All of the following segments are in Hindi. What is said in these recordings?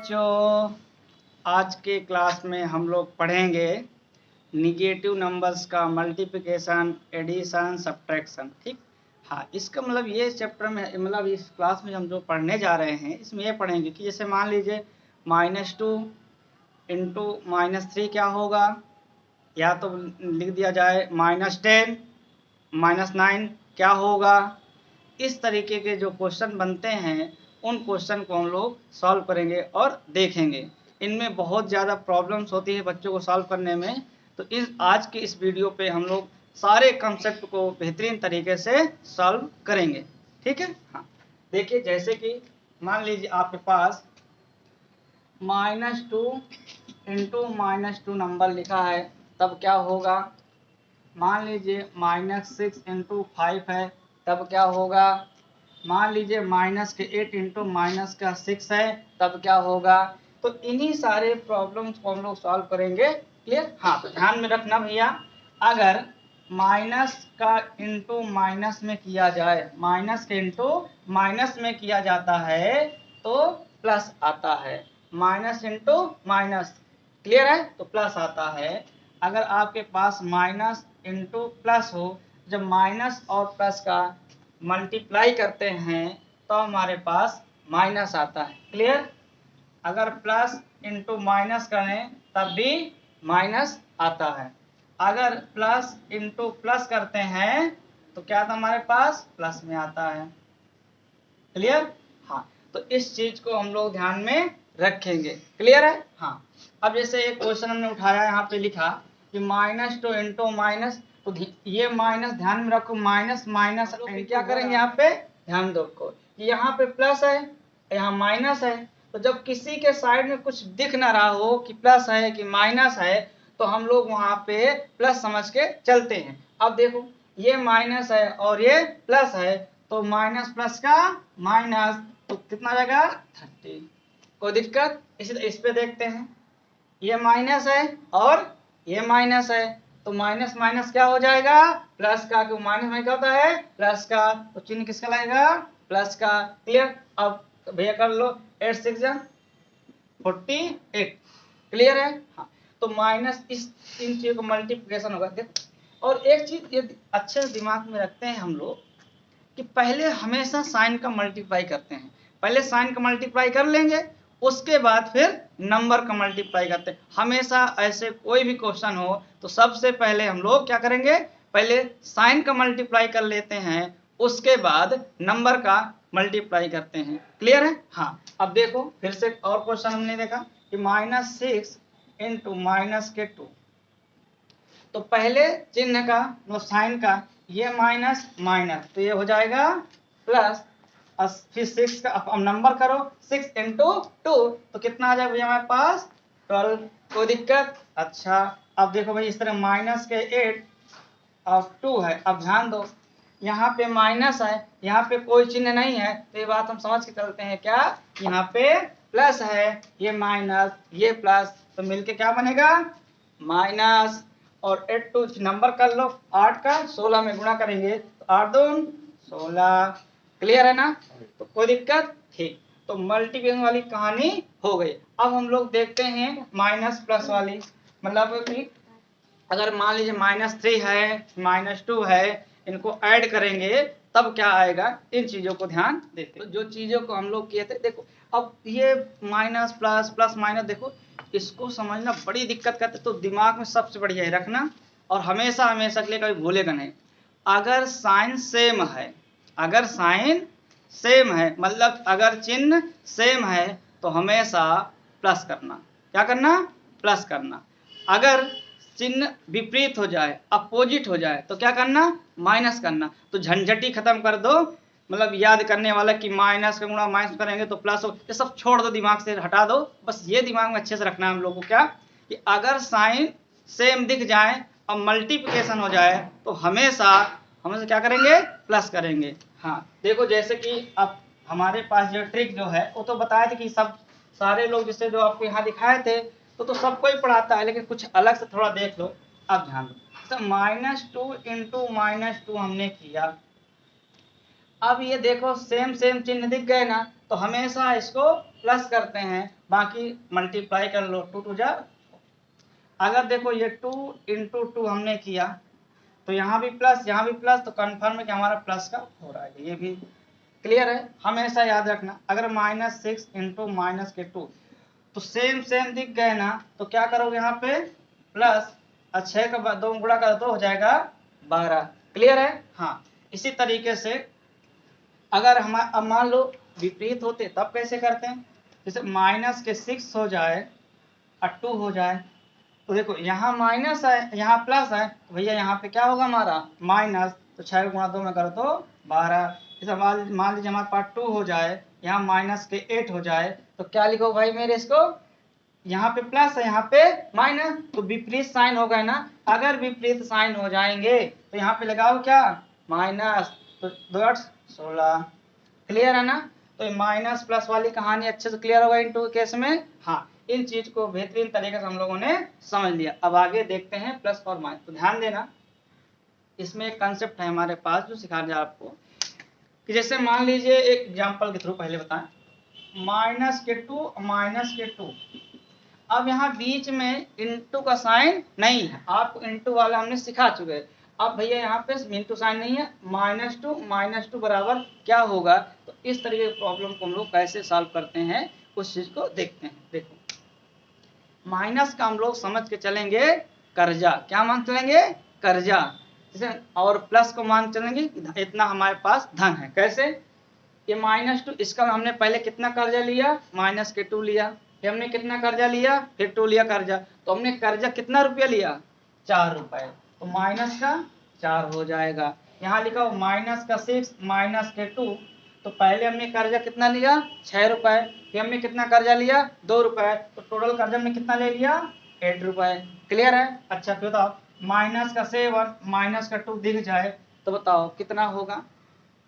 बच्चों, आज के क्लास में हम लोग पढ़ेंगे निगेटिव नंबर्स का मल्टीप्लिकेशन, एडिशन, सब्ट्रैक्शन। ठीक, हाँ, इसका मतलब ये चैप्टर में, मतलब इस क्लास में हम जो पढ़ने जा रहे हैं इसमें ये पढ़ेंगे कि जैसे मान लीजिए -2 इंटू -3 क्या होगा, या तो लिख दिया जाए -10 -9 क्या होगा। इस तरीके के जो क्वेश्चन बनते हैं उन क्वेश्चन को हम लोग सॉल्व करेंगे और देखेंगे। इनमें बहुत ज़्यादा प्रॉब्लम्स होती है बच्चों को सॉल्व करने में, तो आज के इस वीडियो पे हम लोग सारे कंसेप्ट को बेहतरीन तरीके से सॉल्व करेंगे। ठीक है, हाँ, देखिए जैसे कि मान लीजिए आपके पास -2 इंटू -2 नंबर लिखा है, तब क्या होगा। मान लीजिए -6 इंटू 5 है, तब क्या होगा। मान लीजिए -8 इंटू -6 है, तब क्या होगा। तो इन्हीं सारे प्रॉब्लम्स को हम लोग सॉल्व करेंगे। क्लियर, हाँ, तो ध्यान में रखना भैया, अगर माइनस का इंटू माइनस में किया जाए, माइनस के इंटू माइनस में किया जाता है तो प्लस आता है, माइनस इंटू माइनस, क्लियर है, तो प्लस आता है। अगर आपके पास माइनस इंटू प्लस हो, जब माइनस और प्लस का मल्टीप्लाई करते हैं तो हमारे पास माइनस आता है। क्लियर, अगर प्लस इंटू माइनस करें तब भी माइनस आता है। अगर प्लस इंटू प्लस करते हैं तो क्या था, हमारे पास प्लस में आता है। क्लियर, हाँ, तो इस चीज को हम लोग ध्यान में रखेंगे। क्लियर है, हाँ। अब जैसे एक क्वेश्चन हमने उठाया, यहाँ पे लिखा कि -2 इंटू माइनस, तो ये माइनस ध्यान में रखो, माइनस माइनस क्या करेंगे, यहाँ पे ध्यान दो को, यहाँ पे प्लस है, यहाँ माइनस है, तो जब किसी के साइड में कुछ दिख ना रहा हो कि प्लस है कि माइनस है, तो हम लोग वहां पे प्लस समझ के चलते हैं। अब देखो ये माइनस है और ये प्लस है, तो माइनस प्लस का माइनस, तो कितना जाएगा 30। कोई दिक्कत, इस पे देखते हैं, ये माइनस है और ये माइनस है, तो माइनस माइनस क्या हो जाएगा, प्लस का, क्यों माइनस में क्या होता है, प्लस का, तो चिन्ह किसका लगेगा, प्लस का। क्लियर, अब भैया कर लो, 8 6 48, क्लियर है, हाँ। तो माइनस इस इन चीजों का मल्टीप्लिकेशन होगा। देखो, और एक चीज ये अच्छे से दिमाग में रखते हैं हम लोग कि पहले हमेशा साइन का मल्टीप्लाई करते हैं, पहले साइन का मल्टीप्लाई कर लेंगे, उसके बाद फिर नंबर का मल्टीप्लाई करते हैं। हमेशा ऐसे कोई भी क्वेश्चन हो तो सबसे पहले हम लोग क्या करेंगे, पहले साइन का मल्टीप्लाई कर लेते हैं, उसके बाद नंबर का मल्टीप्लाई करते हैं। क्लियर है, हाँ। अब देखो फिर से और क्वेश्चन हमने देखा कि -6 इंटू -2, तो पहले चिन्ह का, मतलब साइन का, ये माइनस माइनस, तो ये हो जाएगा प्लस, फिर 6 का, अब नंबर करो, 6 इंटू 2, तो कितना आ जाएगा भैया हमारे पास 12। कोई दिक्कत, अच्छा। अब देखो भाई इस तरह माइनस के 8 और 2 है, अब ध्यान दो, यहाँ पे माइनस है, यहाँ पे कोई चिन्ह नहीं है, तो ये बात हम समझ के चलते हैं क्या, यहाँ पे प्लस है, ये माइनस ये प्लस, तो मिलके क्या बनेगा माइनस, और 8 2 नंबर कर लो, 8 का 16 में गुणा करेंगे तो 8 2 16। क्लियर है ना, तो कोई दिक्कत, ठीक। तो मल्टीप्लिकेशन वाली कहानी हो गई। अब हम लोग देखते हैं माइनस प्लस वाली, मतलब कि अगर मान लीजिए -3 है, -2 है, इनको ऐड करेंगे तब क्या आएगा, इन चीजों को ध्यान देते। तो जो चीजों को हम लोग किए थे, देखो अब ये माइनस प्लस प्लस माइनस, देखो इसको समझना बड़ी दिक्कत करते, तो दिमाग में सबसे बढ़िया है रखना, और हमेशा हमेशा के लिए कभी भूलेगा नहीं, अगर साइन सेम है, अगर साइन सेम है, मतलब अगर चिन्ह सेम है तो हमेशा प्लस करना, क्या करना, प्लस करना। अगर चिन्ह विपरीत हो जाए, अपोजिट हो जाए, तो क्या करना, माइनस करना। तो झंझट ही खत्म कर दो, मतलब याद करने वाला कि माइनस का गुणा माइनस करेंगे तो प्लस हो, ये सब छोड़ दो, दिमाग से हटा दो। बस ये दिमाग में अच्छे से रखना है हम लोगों को, क्या कि अगर साइन सेम दिख जाए और मल्टीप्लिकेशन हो जाए तो हमेशा हमेशा क्या करेंगे, प्लस करेंगे। हाँ, देखो जैसे कि अब हमारे पास जो ट्रिक जो है वो तो बताए थे कि सब सारे लोग जिससे जो आपको यहाँ दिखाए थे तो सबको ही पढ़ाता है, लेकिन कुछ अलग से थोड़ा देख लो। अब ध्यान दो, तो -2 इंटू -2 हमने किया, अब ये देखो सेम सेम चिन्ह दिख गए ना, तो हमेशा इसको प्लस करते हैं, बाकी मल्टीप्लाई कर लो, 2 2 जा। अगर देखो ये 2 इंटू 2 हमने किया तो यहाँ भी प्लस यहाँ भी प्लस, तो कन्फर्म है कि हमारा प्लस का हो रहा है। ये भी क्लियर है, हमेशा याद रखना। अगर -6 इंटू -2 तो सेम सेम दिख गए ना, तो क्या करोगे यहाँ पे प्लस, 6 का 2 गुणा कर दो हो जाएगा 12। क्लियर है। हाँ, इसी तरीके से अगर हम अब मान लो विपरीत होते तब कैसे करते हैं, जैसे -6 हो जाए और 2 हो जाए, तो देखो यहाँ माइनस है यहाँ प्लस है, तो भैया यहाँ पे क्या होगा हमारा माइनस, तो 6 गुणा 2 में करो तो 12। जैसे मान लीजिए हमारे पास 2 हो जाए, यहाँ -8 हो जाए, तो क्या लिखो भाई मेरे इसको, यहाँ पे प्लस है यहाँ पे माइनस, तो विपरीत साइन हो गए ना। अगर विपरीत साइन हो जाएंगे तो यहाँ पे लगाओ क्या माइनस, तो 2 8 16। क्लियर है ना। तो माइनस प्लस वाली कहानी अच्छे से क्लियर होगा इनटू केस में। हाँ, इन चीज को बेहतरीन तरीके से हम लोगों ने समझ लिया। अब आगे देखते हैं प्लस और माइनस। तो ध्यान देना, इसमें एक कंसेप्ट है हमारे पास जो सिखा दिया आपको, कि जैसे मान लीजिए एक एग्जांपल के थ्रू पहले बताएं, -2 अब यहाँ बीच में इंटू का साइन नहीं है, आपको इंटू वाला हमने सिखा चुके हैं। अब भैया यहाँ पे इंटू साइन नहीं है, -2 बराबर क्या होगा, तो इस तरीके की प्रॉब्लम को हम लोग कैसे सॉल्व करते हैं उस चीज को देखते हैं। देखो, माइनस का हम लोग समझ के चलेंगे कर्जा, क्या मान चलेंगे कर्जा, जैसे, और प्लस को मान चलेंगे इतना हमारे पास धन है। कैसे, ये -2 इसका हमने पहले कितना कर्जा लिया -2 लिया, फिर हमने कितना कर्जा लिया फिर 2 लिया कर्जा, तो हमने कर्जा कितना रुपया लिया 4 रुपए, तो माइनस का 4 हो जाएगा। यहाँ लिखा हो -6 -2, तो पहले हमने कर्जा कितना लिया 6 रुपए, फिर हमने कितना कर्जा लिया 2 रुपए, तो टोटल कर्जा हमने कितना ले लिया 8 रुपए। क्लियर है। अच्छा फिर बताओ, -7 -2 दिख जाए तो बताओ कितना होगा,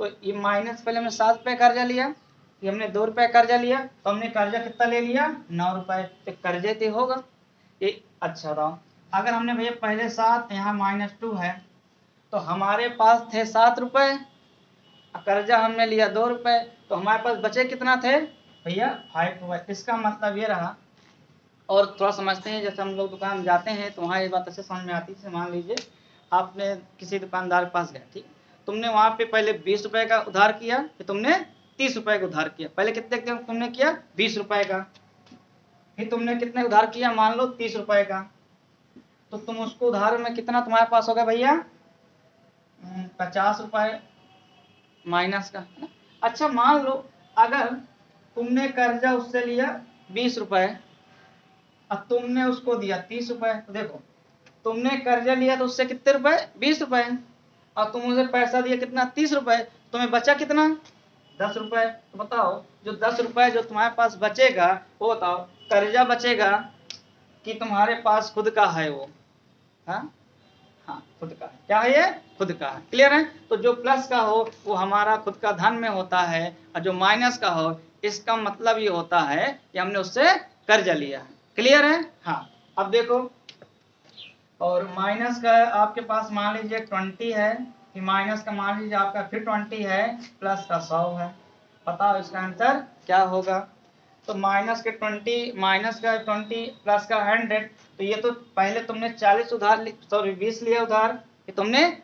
तो ये माइनस पहले हमने 7 रुपये कर्जा लिया, ये हमने 2 रुपये कर्जा लिया, तो हमने कर्जा कितना ले लिया 9 रुपए, तो कर्जे तो होगा ये। अच्छा बताओ, अगर हमने भैया पहले 7 यहाँ -2 है, तो हमारे पास थे 7 रुपए, कर्जा हमने लिया 2 रुपए, तो हमारे पास बचे कितना थे भैया 5 रुपए। इसका मतलब ये रहा, और थोड़ा समझते हैं, जैसे हम लोग दुकान जाते हैं तो वहाँ ये बात अच्छे समझ में आती है। मान लीजिए आपने किसी दुकानदार के पास गए, ठीक, तुमने वहाँ पे पहले 20 रुपए का उधार किया, फिर तुमने 30 रुपए का उधार किया, पहले कितने का तुमने किया 20 रुपए का, फिर तुमने कितने उधार किया मान लो 30 रुपए का, तो तुम उसको उधार में कितना तुम्हारे पास होगा भैया 50 रुपए माइनस का, है ना। अच्छा मान लो अगर तुमने कर्जा उससे लिया 20 रुपए, अब तुमने उसको दिया 30 रुपए, तो देखो तुमने कर्जा लिया तो उससे कितने रुपए 20 रुपए, और तुम उसे पैसा दिया कितना 30 रुपए, तुम्हें बचा कितना 10 रुपए। तो बताओ जो 10 रुपए जो तुम्हारे पास बचेगा वो बताओ कर्जा बचेगा कि तुम्हारे पास खुद का है वो, हाँ हाँ खुद का है, क्या है ये खुद का है। क्लियर है। तो जो प्लस का हो वो हमारा खुद का धन में होता है, और जो माइनस का हो इसका मतलब ये होता है कि हमने उससे कर्जा लिया है। क्लियर है। हाँ, अब देखो, और माइनस का आपके पास मान लीजिए 20 है, कि माइनस का मान लीजिए आपका फिर 20 है, प्लस का 100 है, बताओ इसका आंसर क्या होगा। तो माइनस का 20 प्लस का 100, तो ये तो पहले तुमने 40 उधार 20 लिया उधार, कि तुमने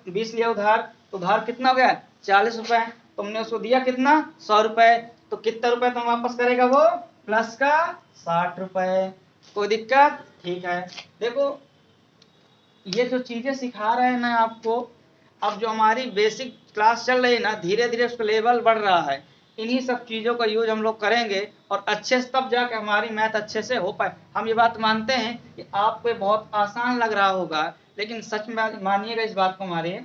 20 लिया उधार, तो उधार कितना हो गया 40 रुपए, तुमने उसको दिया कितना 100 रुपए, तो कितना रुपए तुम वापस करेगा वो प्लस का 60 रुपए। कोई दिक्कत, ठीक है। देखो ये जो चीजें सिखा रहे हैं ना आपको, अब जो हमारी बेसिक क्लास चल रही है ना, धीरे धीरे उसका लेवल बढ़ रहा है, इन्हीं सब चीज़ों का यूज हम लोग करेंगे और अच्छे से तब जाकर हमारी मैथ अच्छे से हो पाए। हम ये बात मानते हैं कि आपको बहुत आसान लग रहा होगा, लेकिन सच में मानिएगा इस बात को हमारे,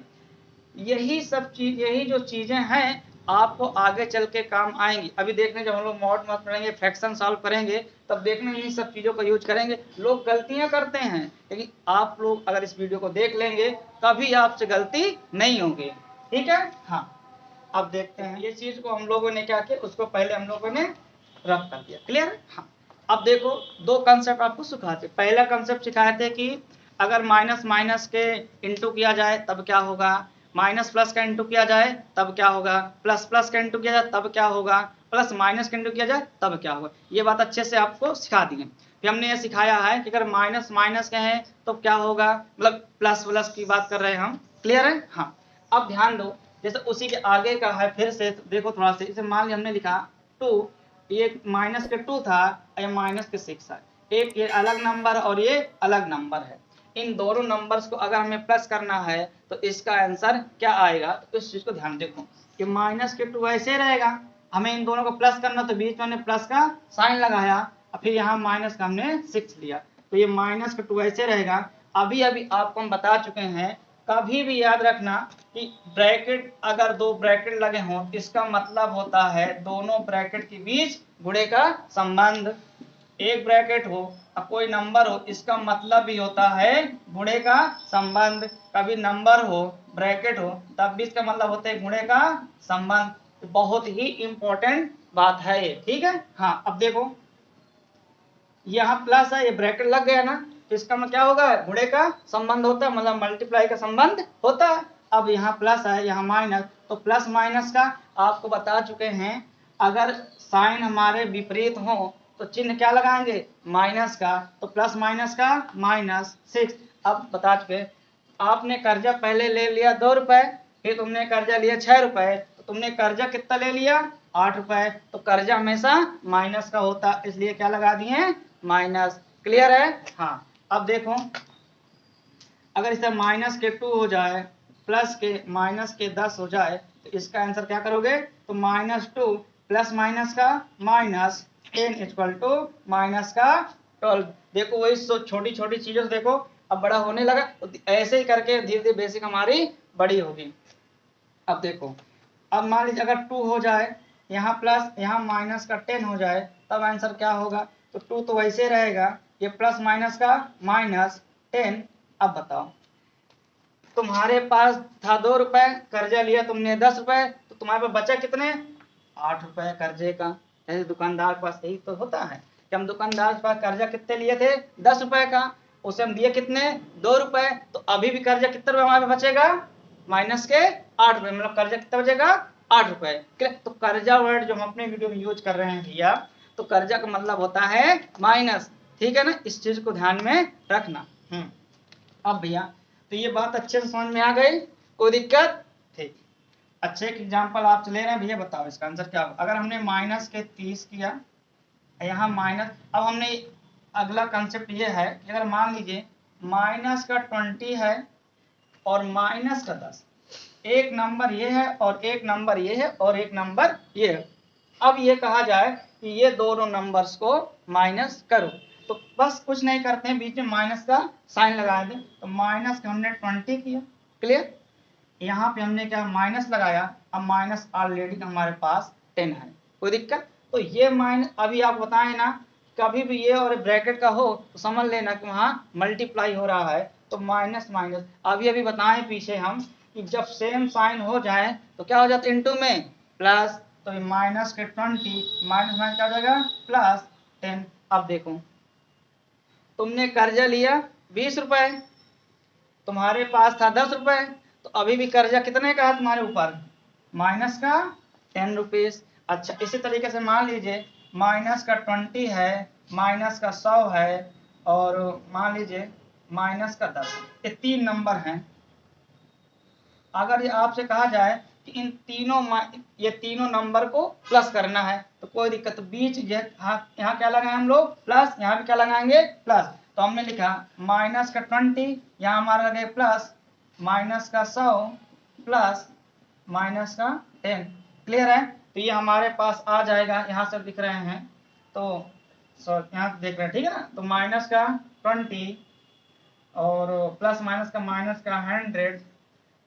यही सब चीज, यही जो चीजें हैं आपको आगे चल के काम आएंगी। अभी देखने जब हम लोग मॉड मैथ पढ़ेंगे, फ्रैक्शन सॉल्व करेंगे, तब देखने इन्हीं सब चीज़ों का यूज करेंगे। लोग गलतियां करते हैं, लेकिन आप लोग अगर इस वीडियो को देख लेंगे कभी आपसे गलती नहीं होगी। ठीक है। हाँ, अब देखते हैं ये चीज़ को हम लोगों ने क्या किया, उसको पहले हम लोगों ने रफ कर दिया। क्लियर है। हाँ, अब देखो दो कंसेप्ट आपको सिखाते। पहला कंसेप्ट सिखाए थे कि अगर माइनस माइनस के इंटू किया जाए तब क्या होगा, माइनस प्लस का इंटू किया जाए तब क्या होगा, प्लस प्लस का इंटू किया जाए तब क्या होगा, प्लस माइनस इंटू किया जाए तब क्या होगा, ये बात अच्छे से आपको सिखा दी है। फिर हमने ये सिखाया है कि अगर माइनस माइनस के हैं तो क्या होगा, मतलब प्लस प्लस की बात कर रहे हैं हम, क्लियर है। हाँ अब ध्यान दो, जैसे उसी के आगे का है, फिर से देखो थोड़ा सा, इसे मान लिया हमने लिखा 2, ये माइनस के 2 था, ये माइनस के 6 है, एक ये अलग नंबर और ये अलग नंबर है। इन दोनों नंबर्स को अगर हमें प्लस करना है तो इसका आंसर क्या आएगा, तो इस चीज को ध्यान देखो कि माइनस के 2 ऐसे रहेगा, हमें इन दोनों को प्लस करना तो बीच में हमने प्लस का साइन लगाया, और फिर यहाँ माइनस का हमने 6 लिया, तो ये माइनस के 2 ऐसे रहेगा। अभी अभी आपको हम बता चुके हैं, कभी भी याद रखना कि ब्रैकेट अगर दो ब्रैकेट लगे हों इसका मतलब होता है दोनों ब्रैकेट के बीच गुणे का संबंध। एक ब्रैकेट हो और कोई नंबर हो, इसका मतलब भी होता है गुणे का संबंध। कभी नंबर हो ब्रैकेट हो तब भी इसका मतलब होता है गुणे का संबंध। तो बहुत ही इंपॉर्टेंट बात है ये, ठीक है। हाँ अब देखो यहाँ प्लस है, ये ब्रैकेट लग गया ना, तो इसका मतलब क्या होगा, गुणे का संबंध होता है, मतलब मल्टीप्लाई का संबंध होता है। अब यहाँ प्लस है यहाँ माइनस, तो प्लस माइनस का आपको बता चुके हैं, अगर साइन हमारे विपरीत हो तो चिन्ह क्या लगाएंगे, माइनस का, तो प्लस माइनस का -6। अब बता चुके, आपने कर्जा पहले ले लिया 2 रुपए, फिर तुमने कर्जा लिया 6 रुपए, तो तुमने कर्जा कितना ले लिया 8 रुपए, तो कर्जा हमेशा माइनस का होता, इसलिए क्या लगा दिए माइनस, क्लियर है। हाँ अब देखो अगर इसे माइनस के 2 हो जाए प्लस के माइनस के 10 हो जाए तो इसका आंसर क्या करोगे, तो -2 प्लस माइनस का -10 इक्वल टू माइनस का 12। देखो वही छोटी छोटी चीजों से देखो अब बड़ा होने लगा, तो ऐसे ही करके धीरे धीरे बेसिक हमारी बड़ी होगी। अब देखो अब मान लीजिए अगर 2 हो जाए यहाँ प्लस यहाँ माइनस का 10 हो जाए तब आंसर क्या होगा, तो 2 तो वैसे रहेगा, ये प्लस माइनस का -10। अब बताओ तुम्हारे पास था 2 रुपए, कर्जा लिया तुमने 10 रुपए, तो तुम्हारे पास बचा कितने 8 रुपए कर्जे का। ऐसे दुकानदार के पास यही तो होता है कि हम दुकानदार के पास कर्जा कितने लिए थे 10 रुपए का, उसे हम दिए कितने 2 रुपए, तो अभी भी कर्जा कितने रुपए हमारे पास बचेगा माइनस के 8 रुपए, मतलब कर्जा कितना बचेगा 8 रुपए। तो कर्जा वर्ड जो हम अपने वीडियो में यूज कर रहे हैं भैया, तो कर्जा का मतलब होता है माइनस, ठीक है ना, इस चीज को ध्यान में रखना। अब भैया तो ये बात अच्छे से समझ में आ गई, कोई दिक्कत, ठीक। अच्छे एक एग्जाम्पल आप ले रहे हैं भैया, बताओ इसका आंसर क्या होगा। अगर हमने माइनस के 30 किया, यहाँ माइनस, अब हमने अगला कंसेप्ट ये है कि अगर मान लीजिए माइनस का 20 है और माइनस का 10, एक नंबर ये है और एक नंबर ये है और एक नंबर ये है, अब ये कहा जाए कि ये दोनों नंबर्स को माइनस करो, तो बस कुछ नहीं करते हैं, बीच में माइनस का साइन लगा दें, तो माइनस का हमने 20 किया, क्लियर। यहाँ पे हमने क्या माइनस लगाया, अब माइनस ऑलरेडी हमारे पास 10 है, कोई दिक्कत। तो ये माइनस अभी आप बताएं ना, कभी भी ये और ब्रैकेट का हो तो समझ लेना कि वहाँ मल्टीप्लाई हो रहा है, तो माइनस माइनस अभी अभी बताएं पीछे हम कि जब सेम साइन हो जाए तो क्या हो जाता है इनटू में प्लस, तो माइनस के 20 माइनस माइनस क्या हो जाएगा +10। अब देखो तुमने कर्जा लिया 20 रुपए, तुम्हारे पास था 10 रुपए, तो अभी भी कर्जा कितने का है तुम्हारे ऊपर माइनस का 10 रुपीज। अच्छा इसी तरीके से मान लीजिए माइनस का 20 है, माइनस का 100 है, और मान लीजिए माइनस का 10, ये 3 नंबर हैं। अगर ये आपसे कहा जाए कि इन तीनों ये तीनों नंबर को प्लस करना है तो कोई दिक्कत, तो बीच यहाँ क्या लगाएं हम लोग प्लस, यहाँ भी क्या लगाएंगे प्लस, तो हमने लिखा माइनस का 20, यहाँ हमारा लगे प्लस माइनस का 100 प्लस माइनस का 10, क्लियर है। तो ये हमारे पास आ जाएगा, यहाँ से दिख रहे हैं तो यहाँ देख रहे हैं, ठीक है ना, तो माइनस का 20 और प्लस माइनस का 100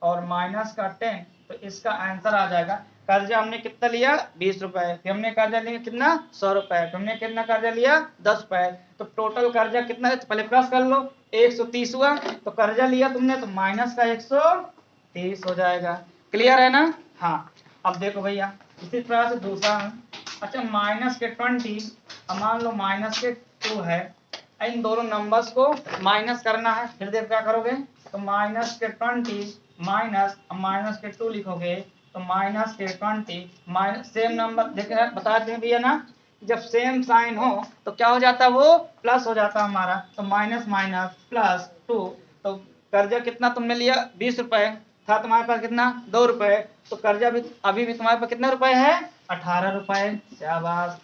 और माइनस का 10, तो इसका आंसर आ जाएगा। कर्जा हमने कितना लिया 20 रुपए, फिर हमने कर्जा लिया कितना 100 रुपए, फिर हमने कितना कर्जा लिया 10 रुपए, तो टोटल कर्जा कितना है, तो पहले प्लस कर लो 130 हुआ, तो कर्जा लिया तुमने तो माइनस का 130 हो जाएगा, क्लियर है ना। हाँ अब देखो भैया इसी तरह से दूसरा, अच्छा माइनस के 20 अब मान लो माइनस के 2 है, इन दोनों नंबर्स को माइनस करना है, फिर देख क्या करोगे, तो माइनस के 20 माइनस, माइनस के 2 लिखोगे तो माइनस के 20, माइनस सेम नंबर देखिए बताते हैं भैया ना, जब सेम साइन हो तो क्या हो जाता है, वो प्लस हो जाता है हमारा, तो माइनस माइनस प्लस 2। तो कर्जा कितना तुमने लिया, 20 रुपए था तुम्हारे पास, कितना 2 रुपए, तो कर्जा भी अभी भी तुम्हारे पास कितना रुपए है, 18 रुपए। शाबाश।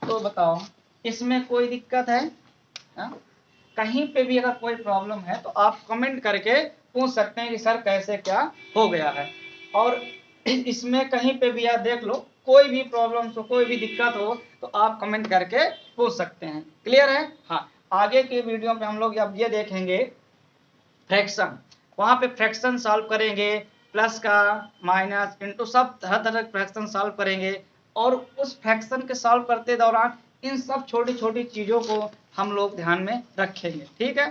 तो बताओ इसमें कोई दिक्कत है? हा? कहीं पे भी अगर कोई प्रॉब्लम है तो आप कमेंट करके पूछ सकते हैं कि सर कैसे क्या हो गया है। और इसमें कहीं पे भी आप देख लो, कोई भी प्रॉब्लम हो, कोई भी दिक्कत हो तो आप कमेंट करके पूछ सकते हैं। क्लियर है? हाँ, आगे के वीडियो में हम लोग अब ये देखेंगे फ्रैक्शन, वहां पे फ्रैक्शन सॉल्व करेंगे, प्लस का माइनस इंटू सब तरह तरह के फ्रैक्शन सॉल्व करेंगे। और उस फ्रैक्शन के सॉल्व करते दौरान इन सब छोटी छोटी चीज़ों को हम लोग ध्यान में रखेंगे। ठीक है,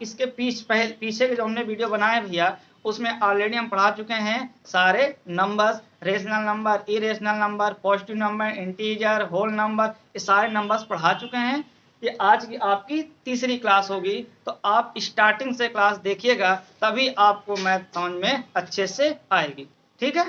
इसके पीछे के जो हमने वीडियो बनाए भैया, उसमें ऑलरेडी हम पढ़ा चुके हैं सारे numbers, rational number, irrational number, positive number, integer, whole number, ये सारे नंबर्स पढ़ा चुके हैं। ये आज की आपकी तीसरी क्लास होगी, तो आप स्टार्टिंग से क्लास देखिएगा, तभी आपको मैथ समझ में अच्छे से आएगी। ठीक है।